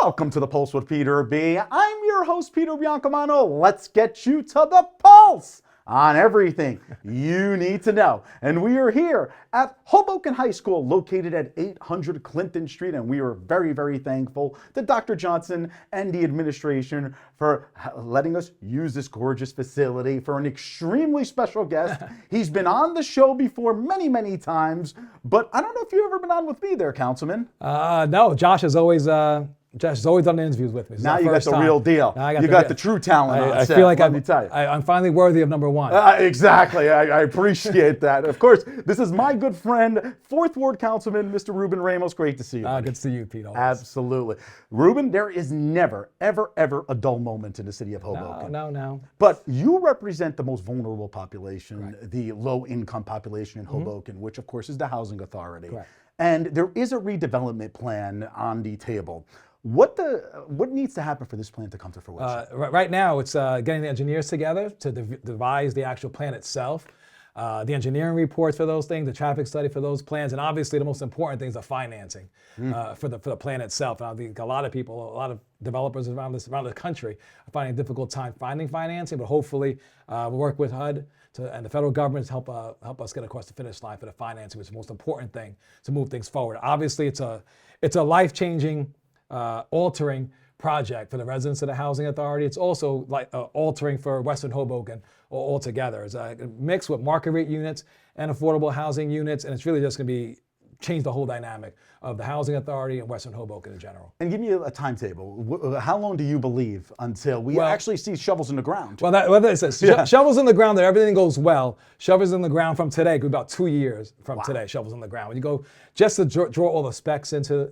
Welcome to the Pulse with Peter B. I'm your host, Peter Biancomano. Let's get you to the pulse on everything you need to know. And we are here at Hoboken High School, located at 800 Clinton Street. And we are very, very thankful to Dr. Johnson and the administration for letting us use this gorgeous facility for an extremely special guest. He's been on the show before many, many times, but I don't know if you've ever been on with me there, Councilman. No, Josh has always done the interviews with me. Now you got the real deal. You got the true talent on set. I feel like let me tell you. I'm finally worthy of number one. Exactly. I appreciate that. Of course, this is my good friend, 4th Ward Councilman, Mr. Ruben Ramos. Great to see you. Good to see you, Pete. Always. Absolutely. Ruben, there is never, ever, ever a dull moment in the city of Hoboken. No. But you represent the most vulnerable population, the low-income population in Hoboken, which, of course, is the Housing Authority. Correct. And there is a redevelopment plan on the table. What needs to happen for this plan to come to fruition? Right now, it's getting the engineers together to devise the actual plan itself, the engineering reports for those things, the traffic study for those plans, and obviously the most important thing is the financing for the plan itself. And I think a lot of people, a lot of developers around the country are finding a difficult time finding financing, but hopefully we'll work with HUD and the federal government to help us get across the finish line for the financing, which is the most important thing to move things forward. Obviously, it's a life-changing, altering project for the residents of the Housing Authority. It's also like altering for Western Hoboken altogether. It's a mix with market rate units and affordable housing units, and it's really just going to change the whole dynamic of the Housing Authority and Western Hoboken in general. And give me a timetable. How long do you believe until we actually see shovels in the ground? Well, that's it. Shovels in the ground, that everything goes well. Shovels in the ground from today, could be about 2 years from today, shovels in the ground. When you go just to draw all the specs into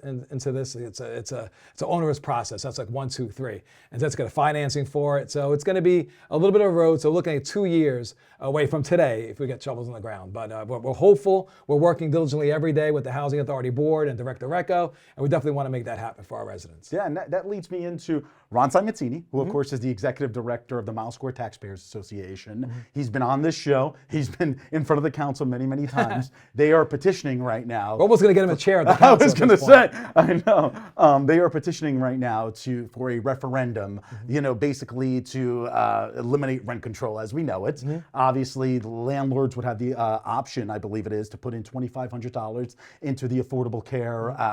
this, it's an onerous process. That's like 1, 2, 3. And that's got financing for it. So it's going to be a little bit of a road. So looking at 2 years away from today if we get shovels in the ground. But we're hopeful. We're working diligently every day with the Housing Authority Board and Director Recco, and we definitely want to make that happen for our residents. Yeah, and that leads me into Ron Simonzini, who of course is the Executive Director of the Mile Square Taxpayers Association. He's been on this show. He's been in front of the council many, many times. They are petitioning right now. We're almost going to get him a chair at the council. I was going to say, I know. They are petitioning right now for a referendum, basically to eliminate rent control as we know it. Obviously, the landlords would have the option, I believe it is, to put in $2,500 into the Affordable Care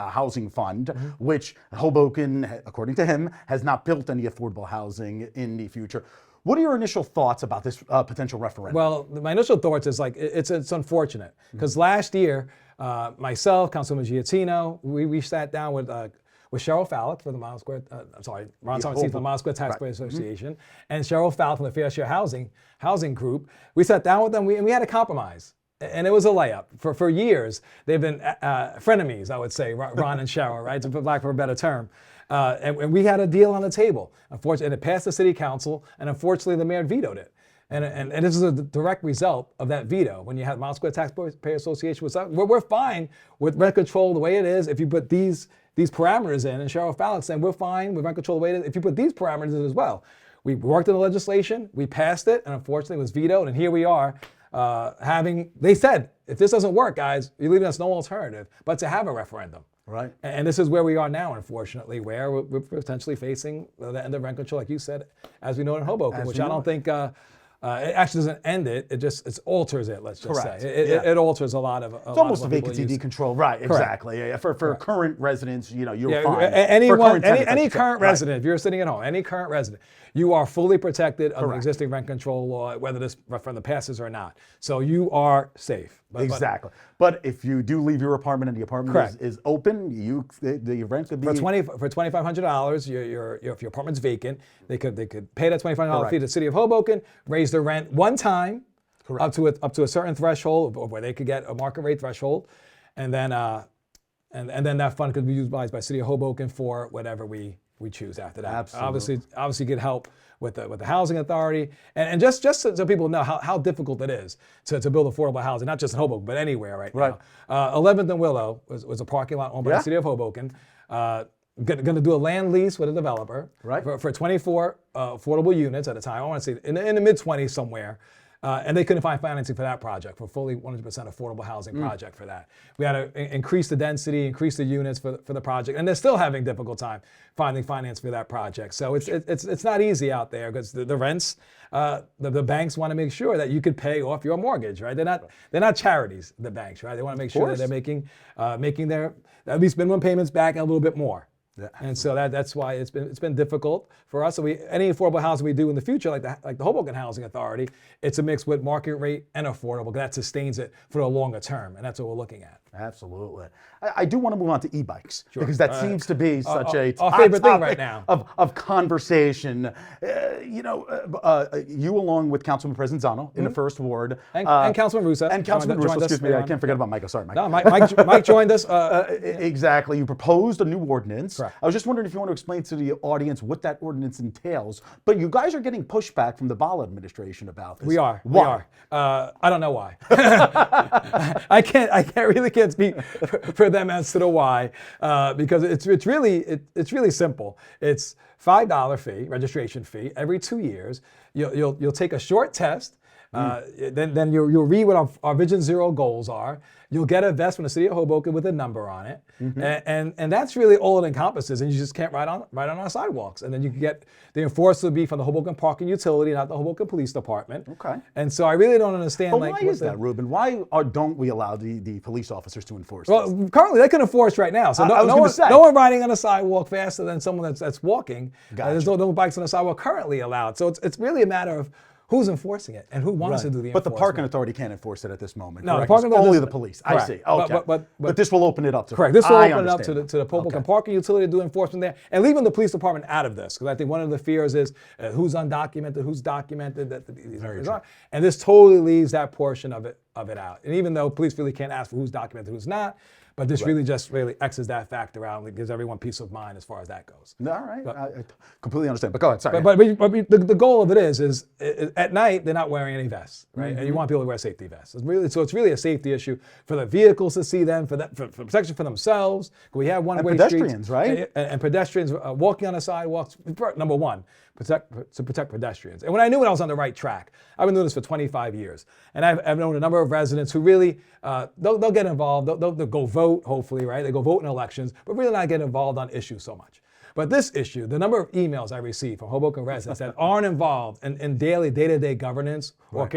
Housing Fund, which Hoboken, according to him, has not built any affordable housing in the future. What are your initial thoughts about this potential referendum? Well, my initial thoughts is it's unfortunate because last year, myself, Councilman Giattino, we sat down with Cheryl Fallick for the Ron Simonzini for the Mile Square Taxpayers Association, and Cheryl Fallick from the Fair Share Housing Group. We sat down with them and we had a compromise. And it was a layup. For years, they've been frenemies, I would say, Ron and Cheryl, right, for lack of a better term. And we had a deal on the table. Unfortunately, and it passed the city council, and unfortunately, the mayor vetoed it. And this is a direct result of that veto. When you have Mile Square Taxpayer Association, we're fine with rent control the way it is if you put these parameters in. And Cheryl Fallick saying we're fine with rent control the way it is if you put these parameters in as well. We worked on the legislation, we passed it, and unfortunately, it was vetoed. And here we are. They said, if this doesn't work, guys, you're leaving us no alternative but to have a referendum. Right. And this is where we are now, unfortunately, where we're potentially facing the end of rent control, like you said, as we know in Hoboken, which I don't think it actually doesn't end it. It alters it, let's just say. It alters a lot of it's almost a vacancy decontrol. Right, exactly. Yeah, for current residents, you're fine. Any current resident, if you're sitting at home, any current resident, you are fully protected under the existing rent control law, whether this referendum passes or not. So you are safe. Exactly. But if you do leave your apartment and the apartment is open, the rent could be for $2,500. If your apartment's vacant, they could pay that $2,500 fee to the city of Hoboken, raise their rent one time up to a certain threshold where they could get a market rate threshold, and then that fund could be utilized by City of Hoboken for whatever we choose after that. Absolutely. Obviously get help with the Housing Authority, and just so people know how difficult it is to build affordable housing, not just in Hoboken, but anywhere right now. 11th and Willow was a parking lot owned by the City of Hoboken. Going to do a land lease with a developer for 24 affordable units at a time. I want to say in the mid-20s somewhere. And they couldn't find financing for that project, for fully 100% affordable housing project for that. We had to increase the density, increase the units for the project, and they're still having a difficult time finding finance for that project. So it's not easy out there because the rents, the banks want to make sure that you could pay off your mortgage, right? They're not charities, the banks, right? They want to make sure that they're making their at least minimum payments back and a little bit more. Yeah. And so that's why it's been difficult for us. So any affordable housing we do in the future, like the Hoboken Housing Authority, it's a mix with market rate and affordable. That sustains it for the longer term, and that's what we're looking at. Absolutely. I do want to move on to e-bikes because that seems to be such a our favorite thing right now of conversation. You along with Councilman Provenzano in the first ward. And Councilman Russo. And Councilman Russo, excuse me, I can't forget about Michael. Sorry, Mike. No, Mike joined us. Exactly. You proposed a new ordinance. Correct. I was just wondering if you want to explain to the audience what that ordinance entails. But you guys are getting pushback from the Bala administration about this. We are. Why? I don't know why. I really can't speak for them as to the why, because it's really simple. It's $5 fee, registration fee, every 2 years. You'll take a short test. Then you'll read what our Vision Zero goals are. You'll get a vest from the city of Hoboken with a number on it, and that's really all it encompasses. And you just can't ride on our sidewalks. And then you can get the enforcer will be from the Hoboken Parking Utility, not the Hoboken Police Department. Okay. And so I really don't understand. But why is that, Ruben? Why don't we allow the police officers to enforce this? Well, currently they can enforce right now. So no one riding on the sidewalk faster than someone that's walking. Gotcha. There's no bikes on the sidewalk currently allowed. So it's really a matter of who's enforcing it and who wants to do the enforcement. But the parking authority can't enforce it at this moment. No, correct? the parking authority only the police. Correct. I see. Okay. But this will open it up to. Correct. This will open it up to the Hoboken Okay. Parking Utility to do enforcement there, and leaving the police department out of this, because I think one of the fears is who's undocumented, who's documented. And this totally leaves that portion of it out. And even though police really can't ask for who's documented, who's not. But this really X's that factor out and gives everyone peace of mind as far as that goes. All right, I completely understand. But go ahead, sorry. But the goal of it is at night they're not wearing any vests, right? And you want people to wear safety vests. It's really a safety issue for the vehicles to see them, for protection for themselves. We have one-way streets. Pedestrians, right? And pedestrians walking on the sidewalks. Number one, to protect pedestrians. And when I knew I was on the right track, I've been doing this for 25 years, and I've known a number of residents who really they'll get involved. They'll go vote, hopefully, right? They go vote in elections, but really not get involved on issues so much. But this issue, the number of emails I receive from Hoboken residents that aren't involved in daily, day-to-day governance or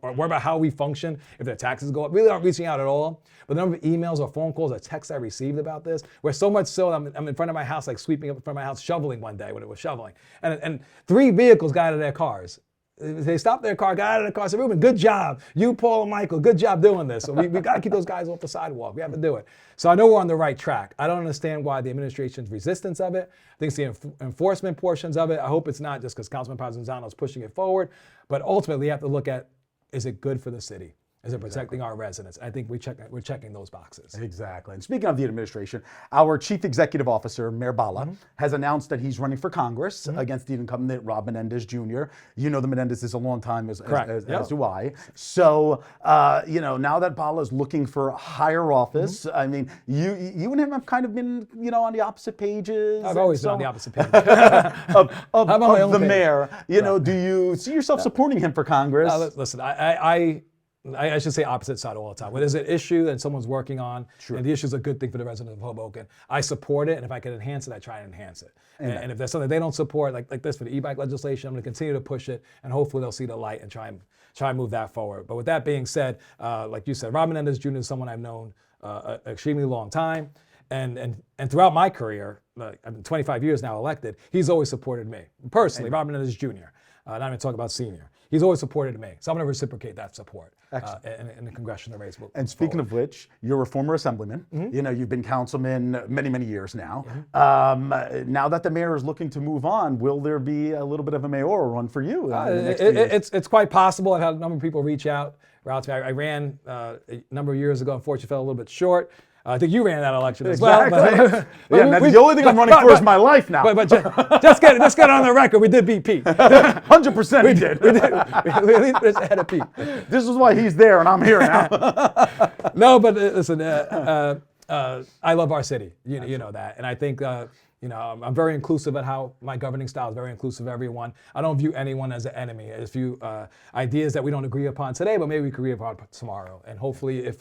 worry about how we function if their taxes go up, really aren't reaching out at all. But the number of emails or phone calls or texts I received about this, where so much so I'm in front of my house, like sweeping up in front of my house, shoveling one day when it was shoveling. And 3 vehicles got out of their cars. They stopped their car, got out of the car, said, Ruben, good job. You, Paul, and Michael, good job doing this. So we got to keep those guys off the sidewalk. We have to do it. So I know we're on the right track. I don't understand why the administration's resistance of it. I think it's the enforcement portions of it. I hope it's not just because Councilman Provenzano is pushing it forward. But ultimately, you have to look at, is it good for the city? Is it protecting our residents? I think we're checking those boxes. Exactly. And speaking of the administration, our chief executive officer, Mayor Bala, has announced that he's running for Congress against the incumbent Rob Menendez Jr. You know the Menendez is a long time, as do I. So, now that Bala is looking for higher office, I mean, you and him have kind of been, on the opposite pages. I've always been on the opposite page. of the page. mayor. Do you see yourself supporting him for Congress? Listen, I should say opposite side all the time. When there's an issue that someone's working on, and the issue is a good thing for the residents of Hoboken, I support it, and if I can enhance it, I try to enhance it. And if there's something they don't support, like this for the e-bike legislation, I'm going to continue to push it, and hopefully they'll see the light and try and move that forward. But with that being said, like you said, Rob Menendez Jr. is someone I've known an extremely long time, and throughout my career, I've been 25 years now elected, he's always supported me. Personally, Rob Menendez Jr., not even talking about senior. He's always supported me. So I'm going to reciprocate that support in the congressional race. And speaking of which, you're a former assemblyman. You've been councilman many, many years now. Now that the mayor is looking to move on, will there be a little bit of a mayoral run for you? It's quite possible. I've had a number of people reach out to me. I ran a number of years ago. Unfortunately, fell a little bit short. I think you ran that election as well. But the only thing I'm running for is my life now. But just get it on the record. We did beat Pete. 100% we did. We did ahead of Pete. This is why he's there and I'm here now. No, but listen, I love our city. You know that. And I think You know, I'm very inclusive at how my governing style is very inclusive of everyone. I don't view anyone as an enemy. As few ideas that we don't agree upon today, but maybe we could agree upon tomorrow. And hopefully, if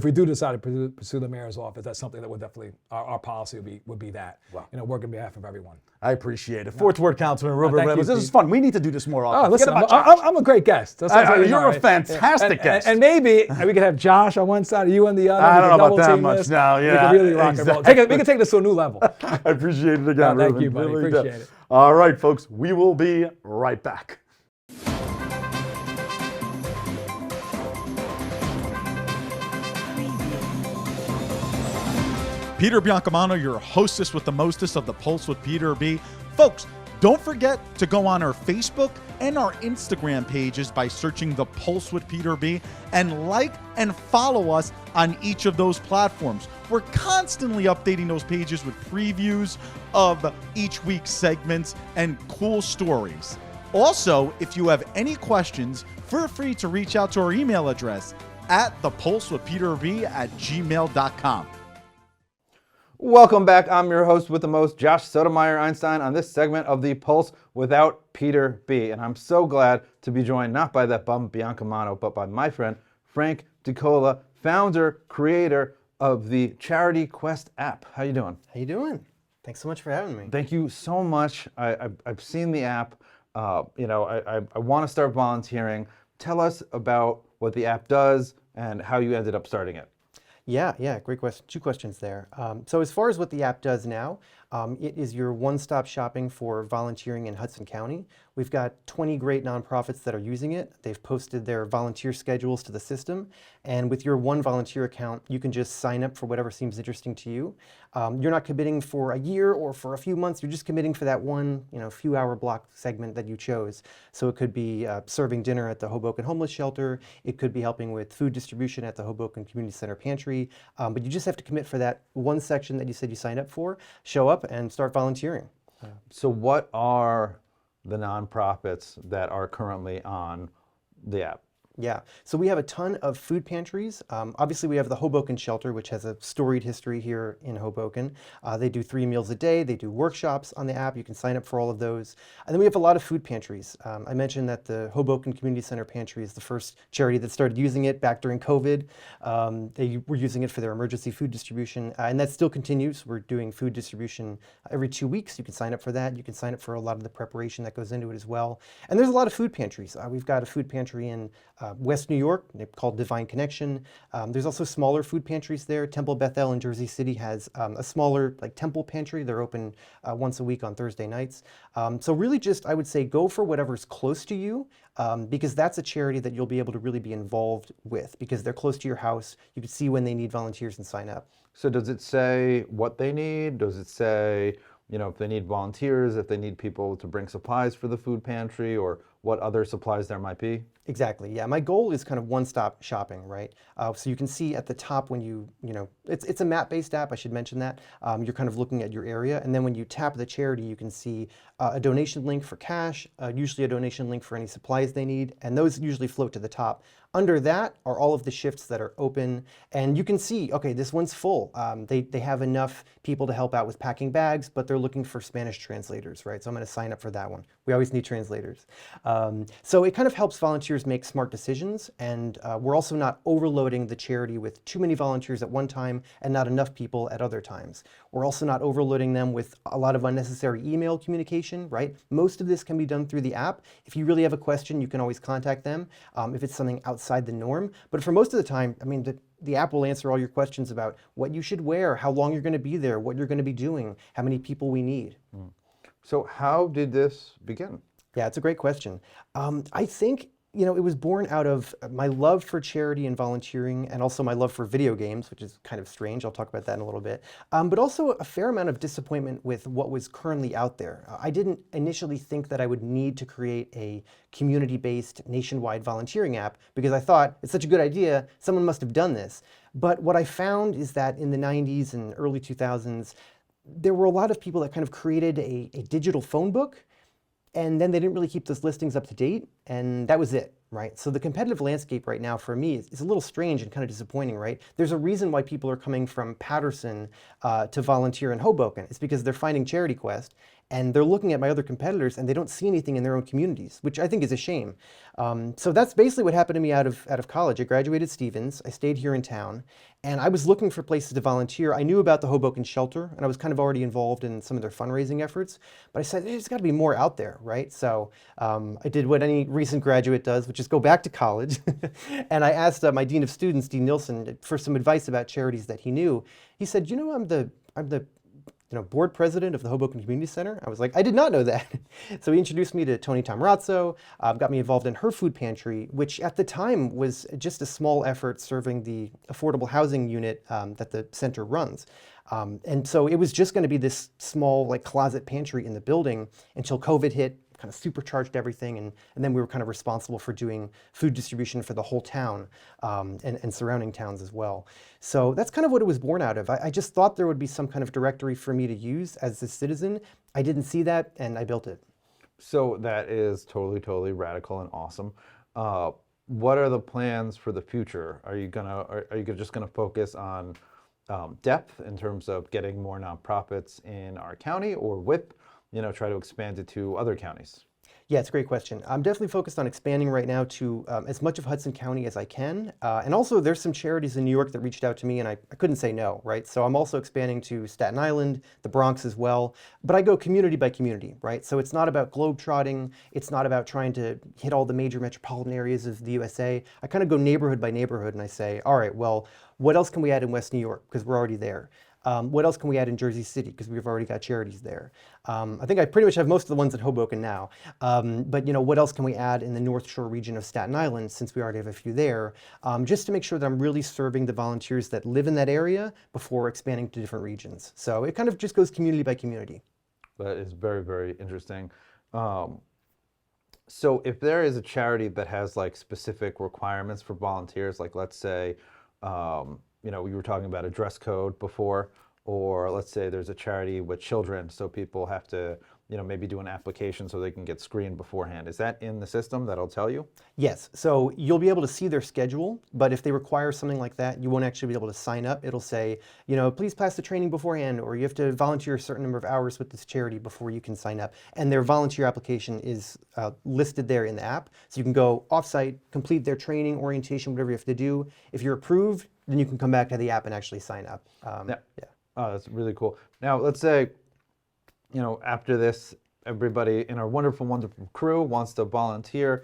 we do decide to pursue the mayor's office, that's something that would definitely our policy would be that. Wow. You know, work on behalf of everyone. I appreciate it. Fourth Ward Councilman Ruben thank you, Ramos. This is Pete. fun. We need to do this more often. Oh, listen, Forget about Josh. I'm a great guest. That's how you You're know, a fantastic guest. And maybe we could have Josh on one side, you on the other. I don't know about double that team much this. now. Yeah, we could really rock and roll. We can take this to a new level. I appreciate it again, Thank Ruben. you, buddy. Really Appreciate do. it. All right, folks. We will be right back. Peter Biancamano, your hostess with the mostest of the Pulse with Peter B. Folks, don't forget to go on our Facebook and our Instagram pages by searching The Pulse with Peter B. and like and follow us on each of those platforms. We're constantly updating those pages with previews of each week's segments and cool stories. Also, if you have any questions, feel free to reach out to our email address at thepulsewithpeterb@gmail.com. Welcome back. I'm your host with the most, Josh Sotomayor Einstein, on this segment of The Pulse without Peter B. And I'm so glad to be joined not by that bum Biancamano, but by my friend Frank DiCola, founder, creator of the Charity Quest app. How you doing? How you doing? Thanks so much for having me. Thank you so much. I've seen the app. I want to start volunteering. Tell us about what the app does and how you ended up starting it. Yeah, great question. Two questions there. So as far as what the app does now, it is your one-stop shopping for volunteering in Hudson County. We've got 20 great nonprofits that are using it. They've posted their volunteer schedules to the system. And with your one volunteer account, you can just sign up for whatever seems interesting to you. You're not committing for a year or for a few months. You're just committing for that one, few hour block segment that you chose. So it could be serving dinner at the Hoboken Homeless Shelter. It could be helping with food distribution at the Hoboken Community Center Pantry. But you just have to commit for that one section that you said you signed up for, show up and start volunteering. So what are the nonprofits that are currently on the app? Yeah, so we have a ton of food pantries. Obviously, we have the Hoboken Shelter, which has a storied history here in Hoboken. They do 3 meals a day. They do workshops on the app. You can sign up for all of those. And then we have a lot of food pantries. I mentioned that the Hoboken Community Center Pantry is the first charity that started using it back during COVID. They were using it for their emergency food distribution, and that still continues. We're doing food distribution every 2 weeks. You can sign up for that. You can sign up for a lot of the preparation that goes into it as well. And there's a lot of food pantries. We've got a food pantry in West New York, they're called Divine Connection. There's also smaller food pantries there. Temple Bethel in Jersey City has a smaller temple pantry. They're open once a week on Thursday nights. So really just, I would say, go for whatever's close to you, because that's a charity that you'll be able to really be involved with because they're close to your house. You can see when they need volunteers and sign up. So does it say what they need? Does it say, if they need volunteers, if they need people to bring supplies for the food pantry, or what other supplies there might be? Exactly. Yeah, my goal is kind of one-stop shopping, right? So you can see at the top when it's a map-based app. I should mention that. You're kind of looking at your area, and then when you tap the charity, you can see a donation link for cash, usually a donation link for any supplies they need, and those usually float to the top. Under that are all of the shifts that are open, and you can see, okay, this one's full. They have enough people to help out with packing bags, but they're looking for Spanish translators, right? So I'm going to sign up for that one. We always need translators. So it kind of helps volunteers make smart decisions, and we're also not overloading the charity with too many volunteers at one time and not enough people at other times. We're also not overloading them with a lot of unnecessary email communication, right? Most of this can be done through the app. If you really have a question, you can always contact them if it's something outside the norm. But for most of the time, I mean, the app will answer all your questions about what you should wear, how long you're going to be there, what you're going to be doing, how many people we need. So how did this begin? Yeah, it's a great question. I think it was born out of my love for charity and volunteering, and also my love for video games, which is kind of strange. I'll talk about that in a little bit. But also a fair amount of disappointment with what was currently out there. I didn't initially think that I would need to create a community-based nationwide volunteering app because I thought it's such a good idea, someone must have done this. But what I found is that in the 90s and early 2000s, there were a lot of people that kind of created a digital phone book, and then they didn't really keep those listings up to date, and that was it, right? So the competitive landscape right now for me is a little strange and kind of disappointing, right? There's a reason why people are coming from Patterson to volunteer in Hoboken. It's because they're finding Charity Quest and they're looking at my other competitors and they don't see anything in their own communities, which I think is a shame. So that's basically what happened to me out of college. I graduated Stevens, I stayed here in town, and I was looking for places to volunteer. I knew about the Hoboken shelter, and I was kind of already involved in some of their fundraising efforts, but I said, there's gotta be more out there, right? So I did what any recent graduate does, which is go back to college, and I asked my Dean of Students, Dean Nilsson, for some advice about charities that he knew. He said, I'm the board president of the Hoboken Community Center. I was like, I did not know that. So he introduced me to Tony Tamrazzo, got me involved in her food pantry, which at the time was just a small effort serving the affordable housing unit that the center runs. And so it was just going to be this small closet pantry in the building until COVID hit, kind of supercharged everything, and then we were kind of responsible for doing food distribution for the whole town and surrounding towns as well. So that's kind of what it was born out of. I just thought there would be some kind of directory for me to use as a citizen. I didn't see that, and I built it. So that is totally, totally radical and awesome. What are the plans for the future? Are you just gonna focus on depth in terms of getting more nonprofits in our county, or width? Try to expand it to other counties? Yeah, it's a great question. I'm definitely focused on expanding right now to as much of Hudson County as I can. And also there's some charities in New York that reached out to me and I couldn't say no, right? So I'm also expanding to Staten Island, the Bronx as well. But I go community by community, right? So it's not about globetrotting. It's not about trying to hit all the major metropolitan areas of the USA. I kind of go neighborhood by neighborhood and I say, all right, well, what else can we add in West New York? Because we're already there. What else can we add in Jersey City? Because we've already got charities there. I think I pretty much have most of the ones in Hoboken now. But what else can we add in the North Shore region of Staten Island, since we already have a few there, just to make sure that I'm really serving the volunteers that live in that area before expanding to different regions. So it kind of just goes community by community. That is very, very interesting. So if there is a charity that has specific requirements for volunteers, let's say, we were talking about a dress code before, or let's say there's a charity with children, so people have to, maybe do an application so they can get screened beforehand. Is that in the system that'll tell you? Yes, so you'll be able to see their schedule, but if they require something like that, you won't actually be able to sign up. It'll say, please pass the training beforehand, or you have to volunteer a certain number of hours with this charity before you can sign up. And their volunteer application is listed there in the app. So you can go offsite, complete their training, orientation, whatever you have to do. If you're approved, then you can come back to the app and actually sign up. Yeah. Oh, that's really cool. Now, let's say, after this, everybody in our wonderful, wonderful crew wants to volunteer.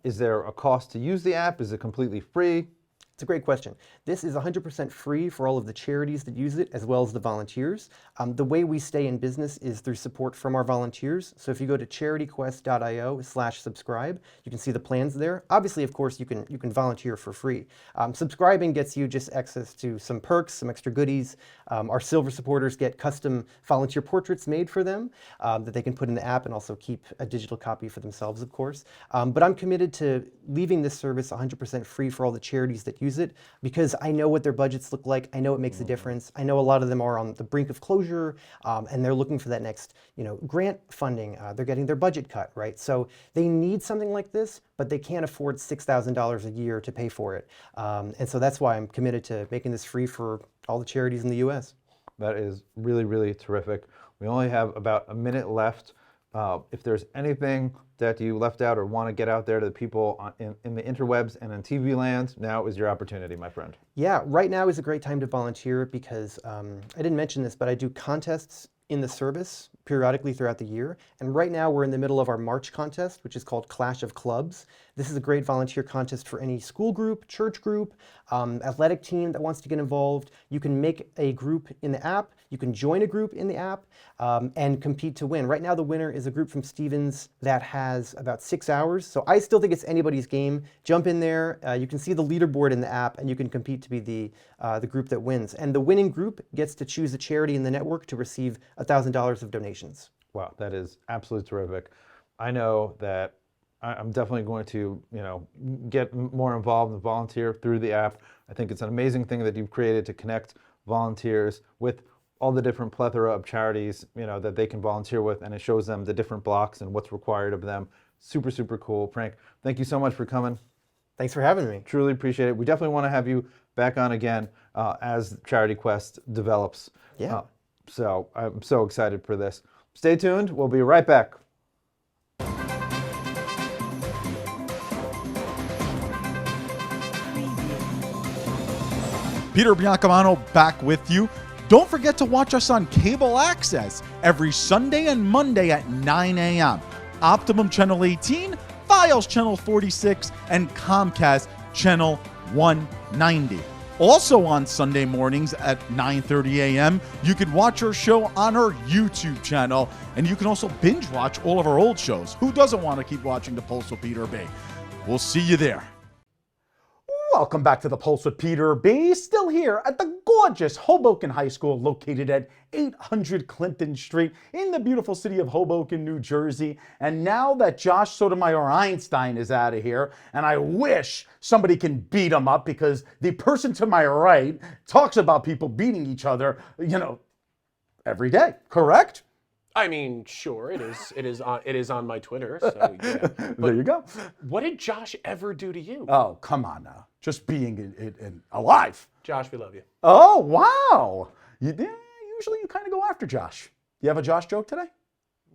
Is there a cost to use the app? Is it completely free? It's a great question. This is 100% free for all of the charities that use it, as well as the volunteers. The way we stay in business is through support from our volunteers. So if you go to charityquest.io/subscribe, you can see the plans there. Obviously, of course, you can volunteer for free. Subscribing gets you just access to some perks, some extra goodies. Our silver supporters get custom volunteer portraits made for them that they can put in the app and also keep a digital copy for themselves, of course. But I'm committed to leaving this service 100% free for all the charities that use it, because I know what their budgets look like. I know it makes a difference. I know a lot of them are on the brink of closure, and they're looking for that next, grant funding. They're getting their budget cut, right? So they need something like this, but they can't afford $6,000 a year to pay for it. And so that's why I'm committed to making this free for all the charities in the U.S. That is really, really terrific. We only have about a minute left. If there's anything that you left out or want to get out there to the people in the interwebs and in TV land, now is your opportunity, my friend. Yeah, right now is a great time to volunteer because I didn't mention this, but I do contests in the service periodically throughout the year. And right now we're in the middle of our March contest, which is called Clash of Clubs. This is a great volunteer contest for any school group, church group, athletic team that wants to get involved. You can make a group in the app. You can join a group in the app and compete to win. Right now the winner is a group from Stevens that has about 6 hours. So I still think it's anybody's game. Jump in there. You can see the leaderboard in the app and you can compete to be the group that wins. And the winning group gets to choose a charity in the network to receive $1,000 of donations. Wow, that is absolutely terrific. I know that I'm definitely going to, get more involved and volunteer through the app. I think it's an amazing thing that you've created to connect volunteers with all the different plethora of charities, that they can volunteer with, and it shows them the different blocks and what's required of them Super, super cool. Frank, thank you so much for coming. Thanks for having me. Truly appreciate it. We definitely want to have you back on again as Charity Quest develops. Yeah. So I'm so excited for this. Stay tuned. We'll be right back. Peter Biancamano back with you. Don't forget to watch us on cable access every Sunday and Monday at 9 a.m. Optimum Channel 18, Files Channel 46, and Comcast Channel 190. Also on Sunday mornings at 9:30 a.m., you can watch our show on our YouTube channel, and you can also binge watch all of our old shows. Who doesn't want to keep watching The Pulse with Peter B? We'll see you there. Welcome back to The Pulse with Peter B. Still here at the gorgeous Hoboken High School located at 800 Clinton Street in the beautiful city of Hoboken, New Jersey. And now that Josh Sotomayor Einstein is out of here, and I wish somebody can beat him up because the person to my right talks about people beating each other, every day, correct? I mean, sure, it is on my Twitter. So yeah. There you go. What did Josh ever do to you? Oh, come on now. Just being alive. Josh, we love you. Oh, wow. Usually you kind of go after Josh. You have a Josh joke today?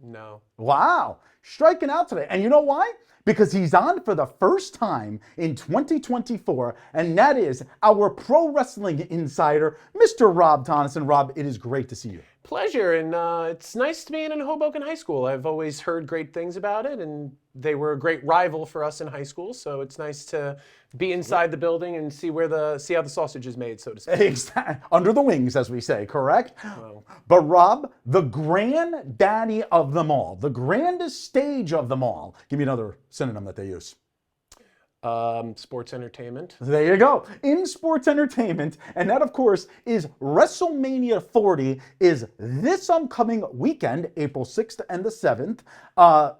No. Wow. Striking out today. And you know why? Because he's on for the first time in 2024, and that is our pro wrestling insider, Mr. Rob Tonnesen. Rob, it is great to see you. Pleasure, and it's nice to be in Hoboken High School. I've always heard great things about it, and they were a great rival for us in high school. So it's nice to be inside the building and see how the sausage is made, so to speak. Exactly. Under the wings, as we say, correct? Well. But Rob, the granddaddy of them all, the grandest stage of them all. Give me another synonym that they use. Sports entertainment. There you go. In sports entertainment, and that, of course, is WrestleMania 40 is this upcoming weekend, April 6th and the 7th,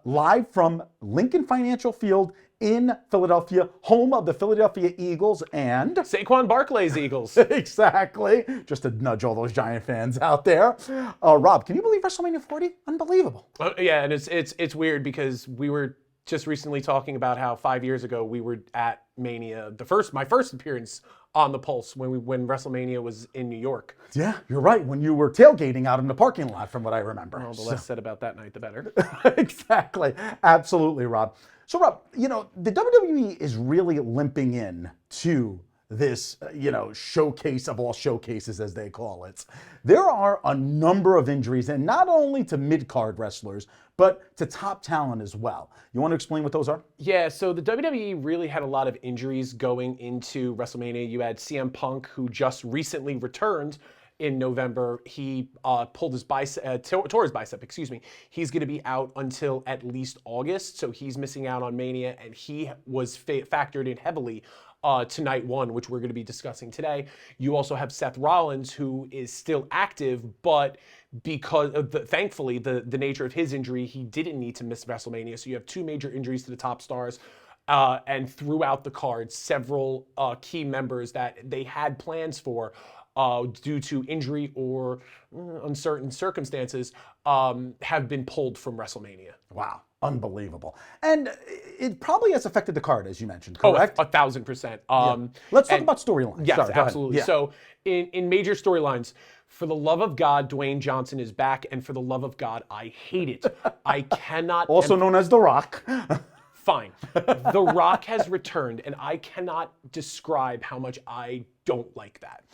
live from Lincoln Financial Field in Philadelphia, home of the Philadelphia Eagles and... Saquon Barkley's Eagles. Exactly. Just to nudge all those Giant fans out there. Rob, can you believe WrestleMania 40? Unbelievable. Yeah, and it's weird because we were just recently talking about how 5 years ago we were at Mania, my first appearance on the Pulse when WrestleMania was in New York. Yeah, you're right. When you were tailgating out in the parking lot, from what I remember. Well, the less said about that night, the better. Exactly. Absolutely, Rob. So, Rob, the WWE is really limping in to this, showcase of all showcases, as they call it. There are a number of injuries, and not only to mid-card wrestlers, but to top talent as well. You want to explain what those are? Yeah, so the WWE really had a lot of injuries going into WrestleMania. You had CM Punk, who just recently returned in November. He tore his bicep, excuse me. He's going to be out until at least August, so he's missing out on Mania, and he was factored in heavily to night one, which we're going to be discussing today. You also have Seth Rollins, who is still active, but because of thankfully the nature of his injury, he didn't need to miss WrestleMania. So you have two major injuries to the top stars. And throughout the card, several key members that they had plans for due to injury or uncertain circumstances have been pulled from WrestleMania. Wow. Unbelievable. And it probably has affected the card, as you mentioned, correct? Oh, 1,000%. Let's talk about storylines. Yes, Sorry, go ahead. absolutely. Yeah. So in major storylines, for the love of God, Dwayne Johnson is back, and for the love of God, I hate it. I cannot... Also known as The Rock. Fine. The Rock has returned, and I cannot describe how much I don't like that.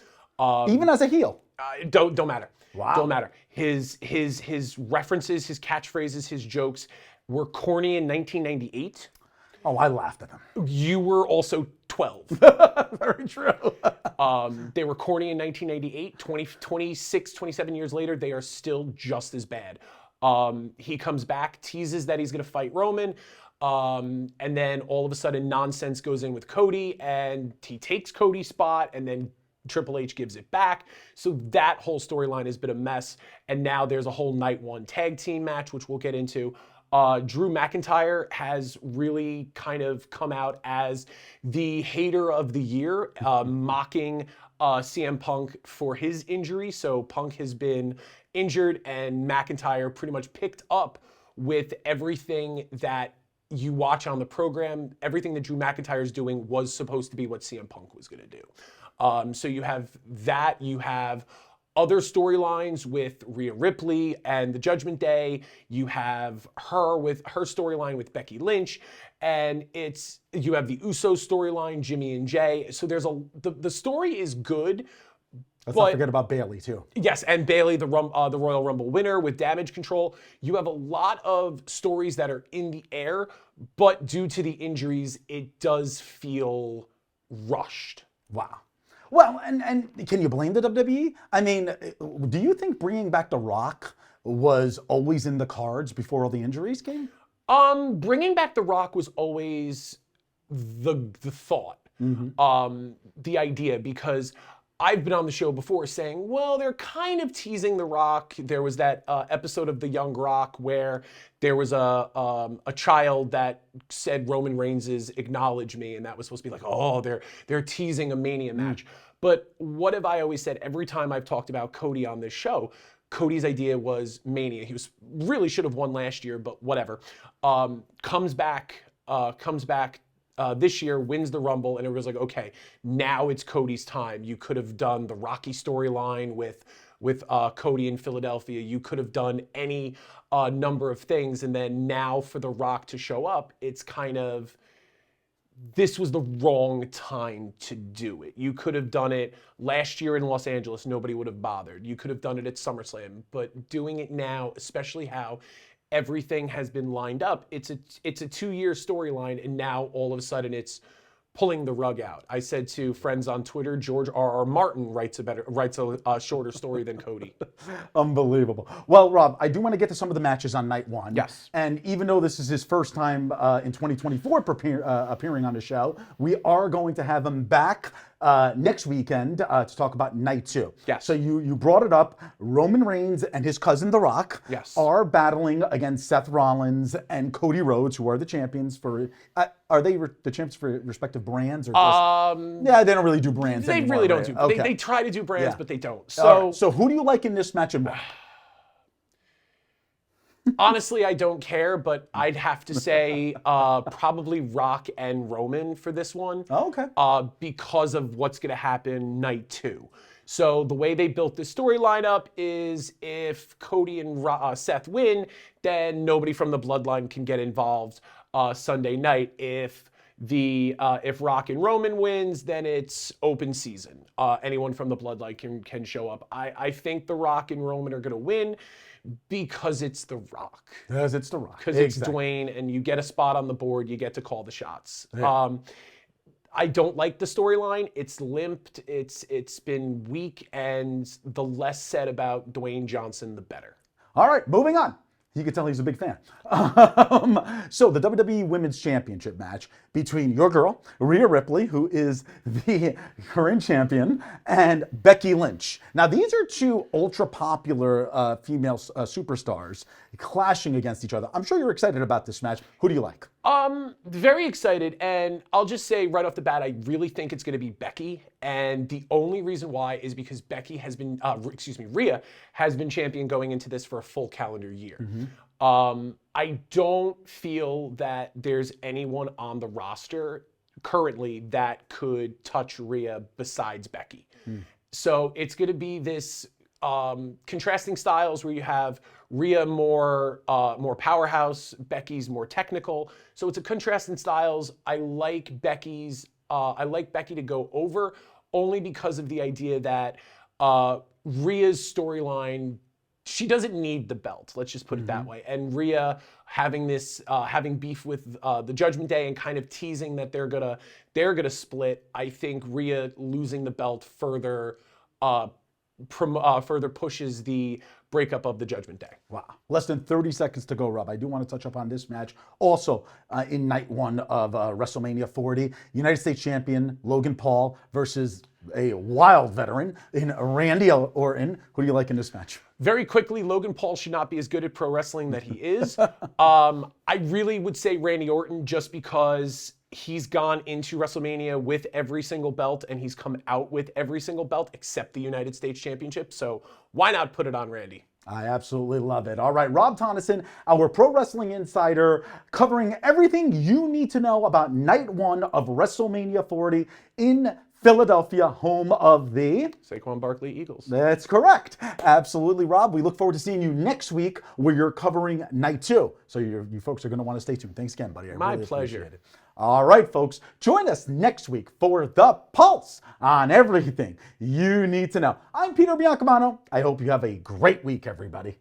Even as a heel. Don't matter. Wow. Don't matter. His references, his catchphrases, his jokes were corny in 1998. Oh, I laughed at them. You were also 12. Very true. They were corny in 1998. 26, 27 years later, they are still just as bad. He comes back, teases that he's going to fight Roman, and then all of a sudden nonsense goes in with Cody, and he takes Cody's spot, and then Triple H gives it back. So that whole storyline has been a mess, and now there's a whole night one tag team match, which we'll get into. Drew McIntyre has really kind of come out as the hater of the year, mocking CM Punk for his injury. So Punk has been injured, and McIntyre pretty much picked up with everything that you watch on the program, everything that Drew McIntyre is doing was supposed to be what CM Punk was going to do. So you have that. You have other storylines with Rhea Ripley and the Judgment Day. You have her with her storyline with Becky Lynch, and you have the Uso storyline, Jimmy and Jay. So the story is good. Let's not forget about Bailey too. Yes, and Bailey, the Royal Rumble winner with Damage Control. You have a lot of stories that are in the air, but due to the injuries, it does feel rushed. Wow. Well, and can you blame the WWE? I mean, do you think bringing back The Rock was always in the cards before all the injuries came? Bringing back The Rock was always the thought, the idea, because I've been on the show before saying, well, they're kind of teasing The Rock. There was that episode of The Young Rock where there was a child that said Roman Reigns' acknowledge me, and that was supposed to be like, oh, they're teasing a Mania match. But what have I always said every time I've talked about Cody on this show? Cody's idea was Mania. He really should have won last year, but whatever. Comes back this year, wins the Rumble, and it was like, okay, now it's Cody's time. You could have done the Rocky storyline with Cody in Philadelphia. You could have done any number of things, and then now for The Rock to show up, it's kind of, this was the wrong time to do it. You could have done it last year in Los Angeles. Nobody would have bothered. You could have done it at SummerSlam, but doing it now, especially how everything has been lined up, it's a 2-year storyline, and now all of a sudden it's pulling the rug out. I said to friends on Twitter, George R.R. Martin writes a shorter story than Cody. Unbelievable. Well, Rob, I do want to get to some of the matches on night one. Yes. And even though this is his first time in 2024 appearing on the show, we are going to have him back next weekend to talk about night 2. Yes. So you brought it up. Roman Reigns and his cousin The Rock are battling against Seth Rollins and Cody Rhodes, who are the champions for. Are they the champions for respective brands, or just? Yeah, they don't really do brands. They anymore, really don't right? do. Okay. They try to do brands, but they don't. So, all right. So who do you like in this match and why? Honestly, I don't care, but I'd have to say probably Rock and Roman for this one. Oh, okay. Because of what's going to happen night 2. So the way they built this storyline up is if Cody and Seth win, then nobody from the bloodline can get involved Sunday night. If Rock and Roman wins, then it's open season. Anyone from the bloodline can show up. I think The Rock and Roman are going to win because it's The Rock. Because it's The Rock. Because it's Dwayne, and you get a spot on the board, you get to call the shots. Yeah. I don't like the storyline. It's limped. It's been weak, and the less said about Dwayne Johnson, the better. All right, moving on. You can tell he's a big fan. So the WWE Women's Championship match between your girl, Rhea Ripley, who is the current champion, and Becky Lynch. Now, these are two ultra-popular female superstars clashing against each other. I'm sure you're excited about this match. Who do you like? Very excited, and I'll just say right off the bat, I really think it's going to be Becky, and the only reason why is because Becky has been, Rhea has been champion going into this for a full calendar year. I don't feel that there's anyone on the roster currently that could touch Rhea besides Becky. So it's going to be this contrasting styles where you have Rhea more powerhouse, Becky's more technical. So it's a contrast in styles. I like Becky to go over only because of the idea that Rhea's storyline, she doesn't need the belt. Let's just put it that way. And Rhea having beef with the Judgment Day and kind of teasing that they're gonna split. I think Rhea losing the belt further pushes the breakup of the Judgment Day. Wow. Less than 30 seconds to go, Rob. I do want to touch upon this match. Also, in night 1 of WrestleMania 40, United States Champion Logan Paul versus a wild veteran in Randy Orton. Who do you like in this match? Very quickly, Logan Paul should not be as good at pro wrestling that he is. I really would say Randy Orton just because he's gone into WrestleMania with every single belt and he's come out with every single belt except the United States Championship. So why not put it on Randy? I absolutely love it. All right, Rob Tonnesen, our pro wrestling insider, covering everything you need to know about night 1 of WrestleMania 40 in Philadelphia, home of the Saquon Barkley Eagles. That's correct. Absolutely, Rob. We look forward to seeing you next week where you're covering night 2. So you folks are going to want to stay tuned. Thanks again, buddy. I My really pleasure. appreciate it. All right, folks. Join us next week for The Pulse on everything you need to know. I'm Peter Biancamano. I hope you have a great week, everybody.